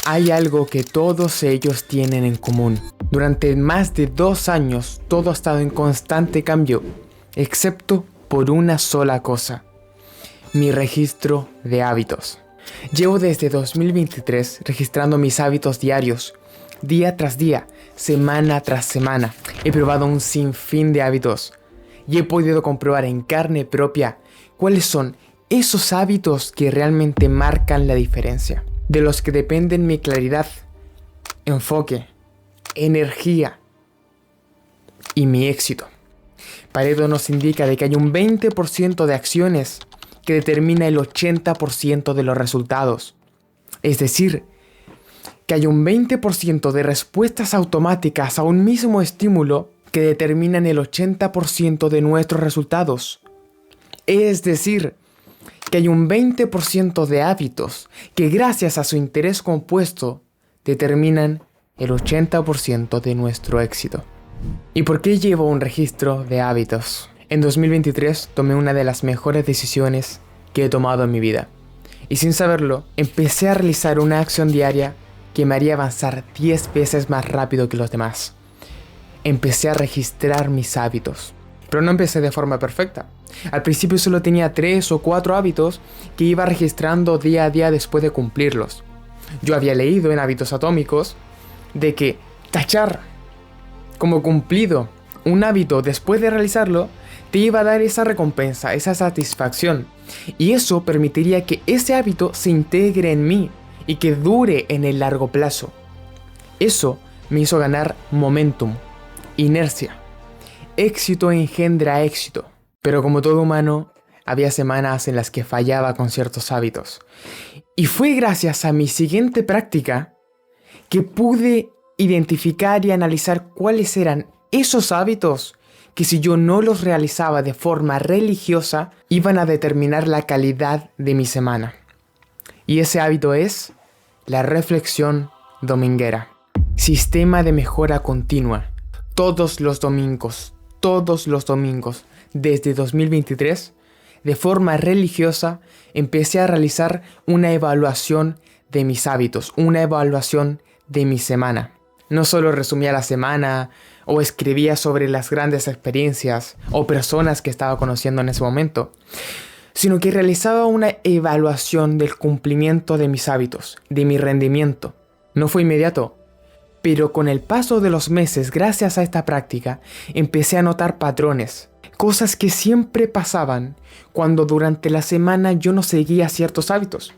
Hay algo que todos ellos tienen en común. Durante más de 2 años todo ha estado en constante cambio, excepto por una sola cosa: mi registro de hábitos. Llevo desde 2023 registrando mis hábitos diarios, día tras día, semana tras semana. He probado un sinfín de hábitos y he podido comprobar en carne propia cuáles son esos hábitos que realmente marcan la diferencia, de los que dependen mi claridad, enfoque, energía y mi éxito. Pareto nos indica de que hay un 20% de acciones que determina el 80% de los resultados. Es decir, que hay un 20% de respuestas automáticas a un mismo estímulo que determinan el 80% de nuestros resultados. Es decir, que hay un 20% de hábitos que, gracias a su interés compuesto, determinan el 80% de nuestro éxito. ¿Y por qué llevo un registro de hábitos? En 2023 tomé una de las mejores decisiones que he tomado en mi vida. Y sin saberlo, empecé a realizar una acción diaria que me haría avanzar 10 veces más rápido que los demás. Empecé a registrar mis hábitos. Pero no empecé de forma perfecta. Al principio solo tenía 3 o 4 hábitos que iba registrando día a día después de cumplirlos. Yo había leído en Hábitos Atómicos de que tachar como cumplido un hábito después de realizarlo te iba a dar esa recompensa, esa satisfacción. Y eso permitiría que ese hábito se integre en mí y que dure en el largo plazo. Eso me hizo ganar momentum, inercia. Éxito engendra éxito. Pero como todo humano, había semanas en las que fallaba con ciertos hábitos. Y fue gracias a mi siguiente práctica que pude identificar y analizar cuáles eran esos hábitos que, si yo no los realizaba de forma religiosa, iban a determinar la calidad de mi semana. Y ese hábito es la reflexión dominguera. Sistema de mejora continua. Todos los domingos, desde 2023, de forma religiosa, empecé a realizar una evaluación de mis hábitos, una evaluación de mi semana. No solo resumía la semana o escribía sobre las grandes experiencias o personas que estaba conociendo en ese momento, sino que realizaba una evaluación del cumplimiento de mis hábitos, de mi rendimiento. No fue inmediato, pero con el paso de los meses, gracias a esta práctica, empecé a notar patrones, cosas que siempre pasaban cuando durante la semana yo no seguía ciertos hábitos,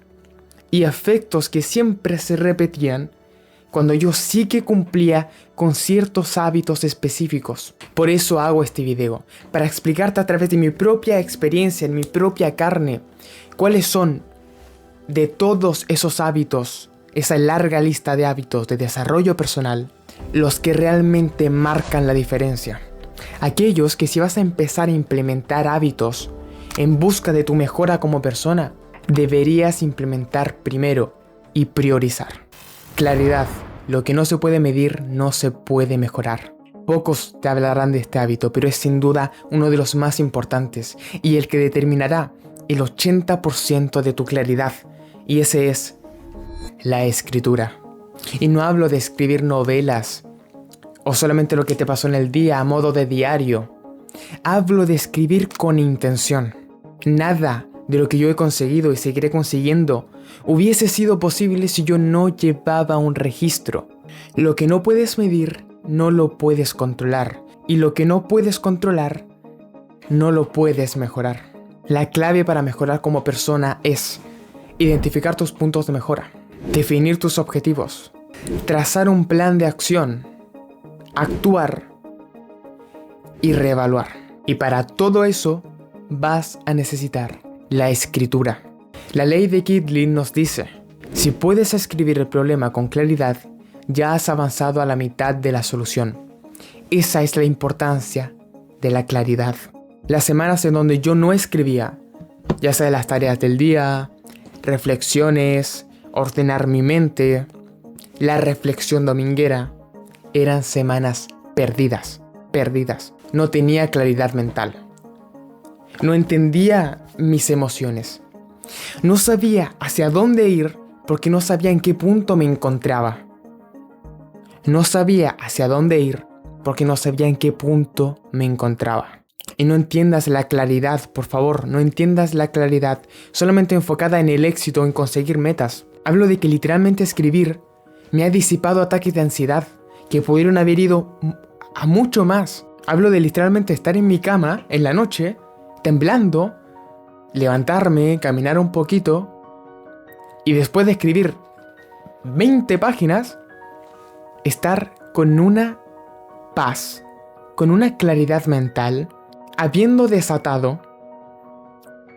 y efectos que siempre se repetían cuando yo sí que cumplía con ciertos hábitos específicos. Por eso hago este video, para explicarte a través de mi propia experiencia, en mi propia carne, cuáles son de todos esos hábitos, esa larga lista de hábitos de desarrollo personal, los que realmente marcan la diferencia. Aquellos que, si vas a empezar a implementar hábitos en busca de tu mejora como persona, deberías implementar primero y priorizar. Claridad. Lo que no se puede medir no se puede mejorar. Pocos te hablarán de este hábito, pero es sin duda uno de los más importantes y el que determinará el 80% de tu claridad, y ese es la escritura. Y no hablo de escribir novelas o solamente lo que te pasó en el día a modo de diario. Hablo de escribir con intención. Nada de lo que yo he conseguido y seguiré consiguiendo hubiese sido posible si yo no llevaba un registro. Lo que no puedes medir, no lo puedes controlar. Y lo que no puedes controlar, no lo puedes mejorar. La clave para mejorar como persona es identificar tus puntos de mejora, definir tus objetivos, trazar un plan de acción, actuar y reevaluar. Y para todo eso vas a necesitar la escritura. La ley de Kidlin nos dice: si puedes escribir el problema con claridad, ya has avanzado a la mitad de la solución. Esa es la importancia de la claridad. Las semanas en donde yo no escribía, ya sea las tareas del día, reflexiones, ordenar mi mente, la reflexión dominguera, eran semanas perdidas. No tenía claridad mental. No entendía mis emociones. No sabía hacia dónde ir porque no sabía en qué punto me encontraba. No sabía hacia dónde ir porque no sabía en qué punto me encontraba. Y no entiendas la claridad, por favor, no entiendas la claridad solamente enfocada en el éxito, en conseguir metas. Hablo de que literalmente escribir me ha disipado ataques de ansiedad que pudieron haber ido a mucho más. Hablo de literalmente estar en mi cama en la noche, temblando, levantarme, caminar un poquito y después de escribir 20 páginas, estar con una paz, con una claridad mental, habiendo desatado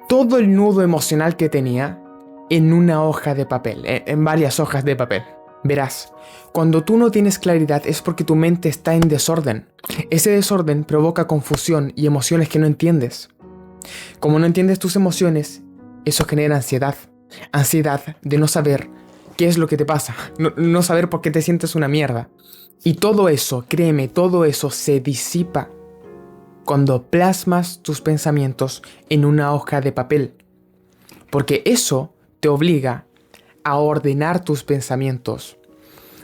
todo el nudo emocional que tenía en una hoja de papel, en varias hojas de papel. Verás, cuando tú no tienes claridad es porque tu mente está en desorden. Ese desorden provoca confusión y emociones que no entiendes. Como no entiendes tus emociones, eso genera ansiedad. Ansiedad de no saber qué es lo que te pasa, no saber por qué te sientes una mierda. Y todo eso, créeme, todo eso se disipa cuando plasmas tus pensamientos en una hoja de papel. Porque eso te obliga a ordenar tus pensamientos,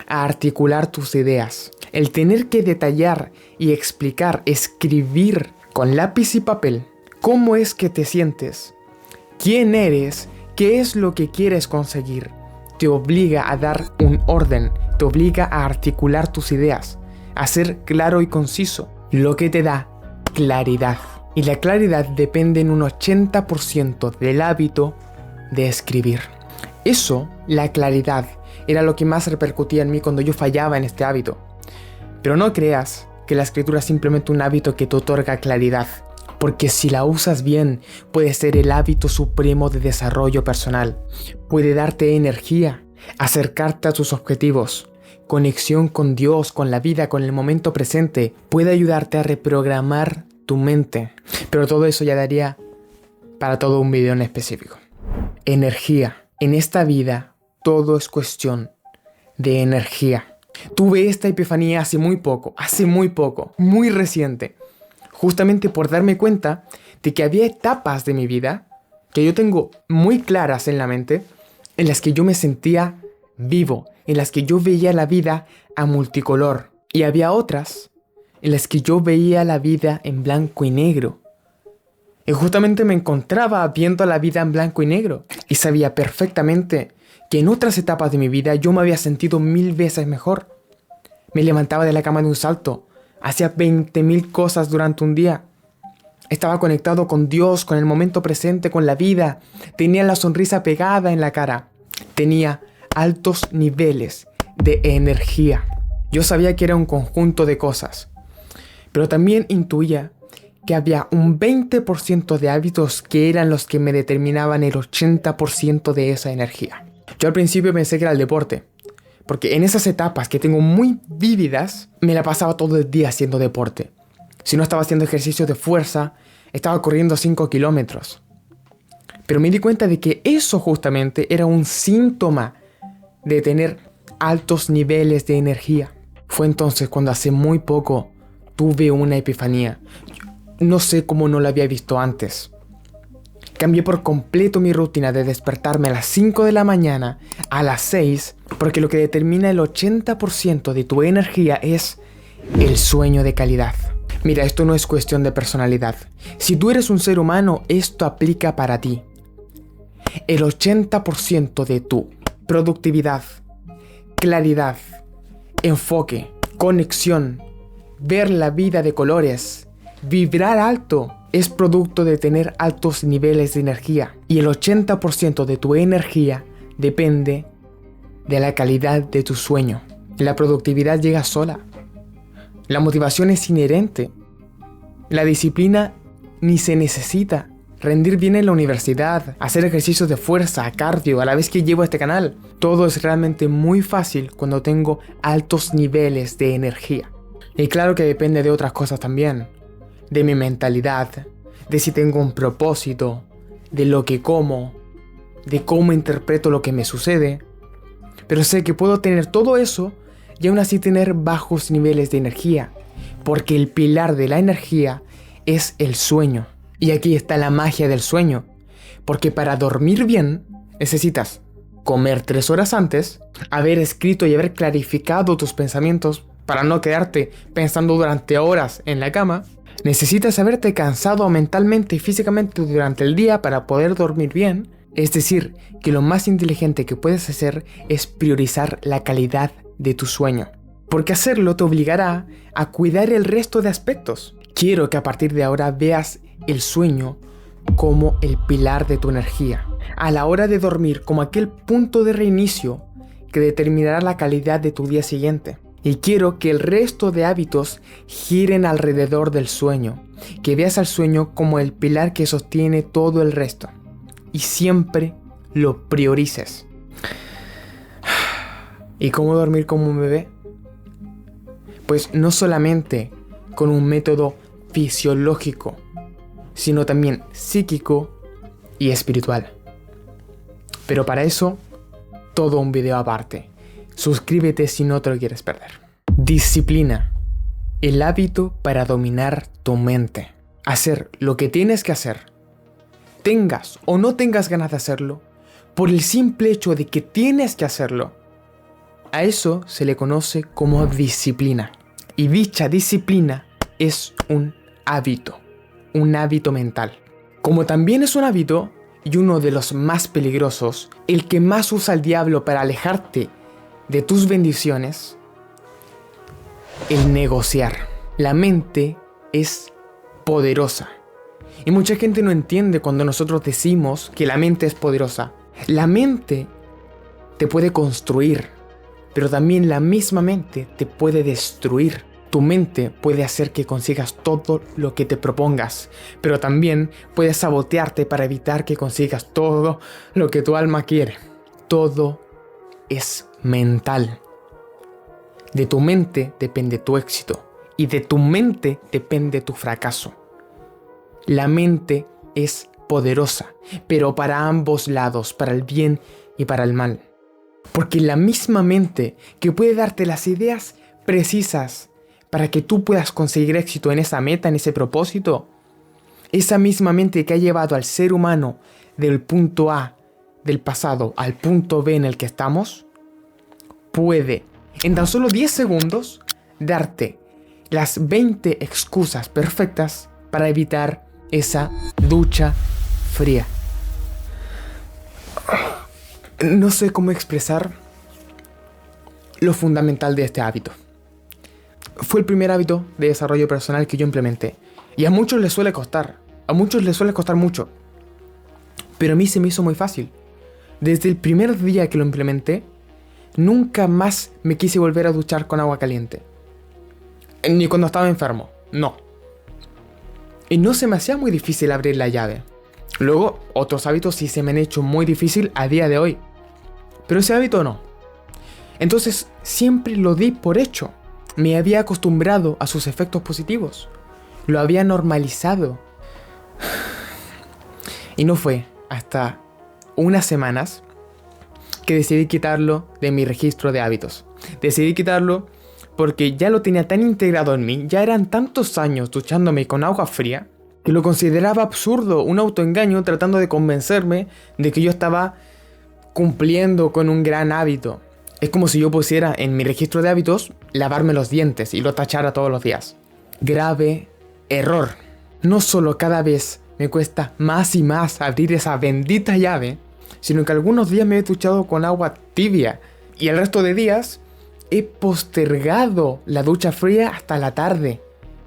a articular tus ideas. El tener que detallar y explicar, escribir con lápiz y papel cómo es que te sientes, quién eres, qué es lo que quieres conseguir, te obliga a dar un orden, te obliga a articular tus ideas, a ser claro y conciso, lo que te da claridad. Y la claridad depende en un 80% del hábito de escribir. Eso, la claridad, era lo que más repercutía en mí cuando yo fallaba en este hábito. Pero no creas que la escritura es simplemente un hábito que te otorga claridad, porque si la usas bien, puede ser el hábito supremo de desarrollo personal. Puede darte energía, acercarte a tus objetivos, conexión con Dios, con la vida, con el momento presente. Puede ayudarte a reprogramar tu mente. Pero todo eso ya daría para todo un video en específico. Energía. En esta vida, todo es cuestión de energía. Tuve esta epifanía hace muy poco, muy reciente. Justamente por darme cuenta de que había etapas de mi vida que yo tengo muy claras en la mente, en las que yo me sentía vivo, en las que yo veía la vida a multicolor. Y había otras en las que yo veía la vida en blanco y negro. Y justamente me encontraba viendo la vida en blanco y negro. Y sabía perfectamente que en otras etapas de mi vida yo me había sentido 1000 veces mejor. Me levantaba de la cama de un salto. Hacía 20.000 cosas durante un día. Estaba conectado con Dios, con el momento presente, con la vida. Tenía la sonrisa pegada en la cara. Tenía altos niveles de energía. Yo sabía que era un conjunto de cosas. Pero también intuía que había un 20% de hábitos que eran los que me determinaban el 80% de esa energía. Yo al principio pensé que era el deporte, porque en esas etapas que tengo muy vívidas, me la pasaba todo el día haciendo deporte. Si no estaba haciendo ejercicios de fuerza, estaba corriendo 5 kilómetros. Pero me di cuenta de que eso justamente era un síntoma de tener altos niveles de energía. Fue entonces cuando hace muy poco tuve una epifanía. No sé cómo no la había visto antes. Cambié por completo mi rutina de despertarme a las 5 de la mañana a las 6, porque lo que determina el 80% de tu energía es el sueño de calidad. Mira, esto no es cuestión de personalidad. Si tú eres un ser humano, esto aplica para ti. El 80% de tu productividad, claridad, enfoque, conexión, ver la vida de colores, vibrar alto, es producto de tener altos niveles de energía. Y el 80% de tu energía depende de la calidad de tu sueño. La productividad llega sola. La motivación es inherente. La disciplina ni se necesita. Rendir bien en la universidad, hacer ejercicios de fuerza, cardio, a la vez que llevo este canal. Todo es realmente muy fácil cuando tengo altos niveles de energía. Y claro que depende de otras cosas también. De mi mentalidad, de si tengo un propósito, de lo que como, de cómo interpreto lo que me sucede. Pero sé que puedo tener todo eso y aún así tener bajos niveles de energía, porque el pilar de la energía es el sueño. Y aquí está la magia del sueño, porque para dormir bien necesitas comer 3 horas antes, haber escrito y haber clarificado tus pensamientos para no quedarte pensando durante horas en la cama. Necesitas haberte cansado mentalmente y físicamente durante el día para poder dormir bien. Es decir, que lo más inteligente que puedes hacer es priorizar la calidad de tu sueño. Porque hacerlo te obligará a cuidar el resto de aspectos. Quiero que a partir de ahora veas el sueño como el pilar de tu energía. A la hora de dormir como aquel punto de reinicio que determinará la calidad de tu día siguiente. Y quiero que el resto de hábitos giren alrededor del sueño. Que veas al sueño como el pilar que sostiene todo el resto. Y siempre lo priorices. ¿Y cómo dormir como un bebé? Pues no solamente con un método fisiológico, sino también psíquico y espiritual. Pero para eso, todo un video aparte. Suscríbete si no te lo quieres perder. Disciplina. El hábito para dominar tu mente. Hacer lo que tienes que hacer, tengas o no tengas ganas de hacerlo, por el simple hecho de que tienes que hacerlo. A eso se le conoce como disciplina. Y dicha disciplina es un hábito mental. Como también es un hábito, y uno de los más peligrosos, el que más usa el diablo para alejarte de tus bendiciones, el negociar. La mente es poderosa. Y mucha gente no entiende cuando nosotros decimos que la mente es poderosa. La mente te puede construir, pero también la misma mente te puede destruir. Tu mente puede hacer que consigas todo lo que te propongas, pero también puede sabotearte para evitar que consigas todo lo que tu alma quiere. Todo es mental. De tu mente depende tu éxito y de tu mente depende tu fracaso. La mente es poderosa, pero para ambos lados, para el bien y para el mal. Porque la misma mente que puede darte las ideas precisas para que tú puedas conseguir éxito en esa meta, en ese propósito, esa misma mente que ha llevado al ser humano del punto A del pasado al punto B en el que estamos, puede en tan solo 10 segundos darte las 20 excusas perfectas para evitar esa ducha fría. No sé cómo expresar lo fundamental de este hábito. Fue el primer hábito de desarrollo personal que yo implementé. Y a muchos les suele costar. A muchos les suele costar mucho. Pero a mí se me hizo muy fácil. Desde el primer día que lo implementé, nunca más me quise volver a duchar con agua caliente. Ni cuando estaba enfermo. No. Y no se me hacía muy difícil abrir la llave. Luego, otros hábitos sí se me han hecho muy difícil a día de hoy. Pero ese hábito no. Entonces, siempre lo di por hecho. Me había acostumbrado a sus efectos positivos. Lo había normalizado. Y no fue hasta unas semanas que decidí quitarlo de mi registro de hábitos. Decidí quitarlo porque ya lo tenía tan integrado en mí, ya eran tantos años duchándome con agua fría, que lo consideraba absurdo, un autoengaño tratando de convencerme de que yo estaba cumpliendo con un gran hábito. Es como si yo pusiera en mi registro de hábitos lavarme los dientes y lo tachara todos los días. Grave error. No solo cada vez me cuesta más y más abrir esa bendita llave, sino que algunos días me he duchado con agua tibia y el resto de días he postergado la ducha fría hasta la tarde,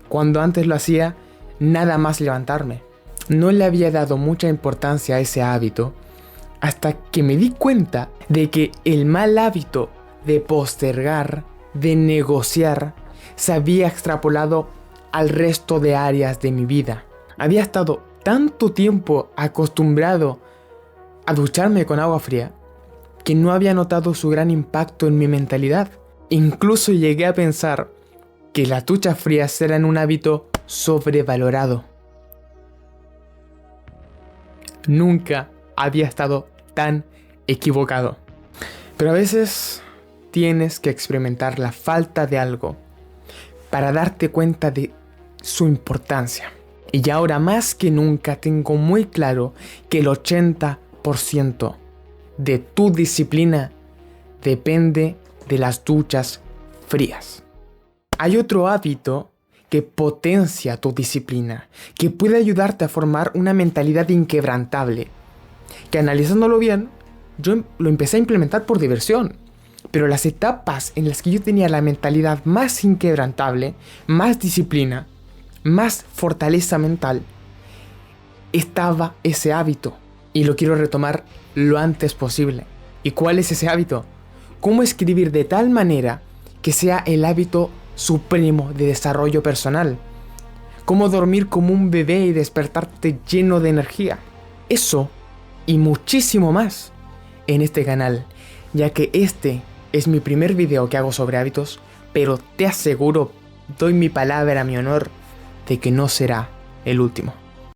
cuando antes lo hacía nada más levantarme. No le había dado mucha importancia a ese hábito hasta que me di cuenta de que el mal hábito de postergar, de negociar, se había extrapolado al resto de áreas de mi vida. Había estado tanto tiempo acostumbrado a ducharme con agua fría que no había notado su gran impacto en mi mentalidad. Incluso llegué a pensar que las duchas frías eran un hábito sobrevalorado. Nunca había estado tan equivocado. Pero a veces tienes que experimentar la falta de algo para darte cuenta de su importancia. Y ahora más que nunca tengo muy claro que el 80% de tu disciplina depende de las duchas frías. Hay otro hábito que potencia tu disciplina, que puede ayudarte a formar una mentalidad inquebrantable, que analizándolo bien, yo lo empecé a implementar por diversión, pero las etapas en las que yo tenía la mentalidad más inquebrantable, más disciplina, más fortaleza mental, estaba ese hábito y lo quiero retomar lo antes posible. ¿Y cuál es ese hábito? ¿Cómo escribir de tal manera que sea el hábito supremo de desarrollo personal? ¿Cómo dormir como un bebé y despertarte lleno de energía? Eso y muchísimo más en este canal, ya que este es mi primer video que hago sobre hábitos, pero te aseguro, doy mi palabra, mi honor, de que no será el último.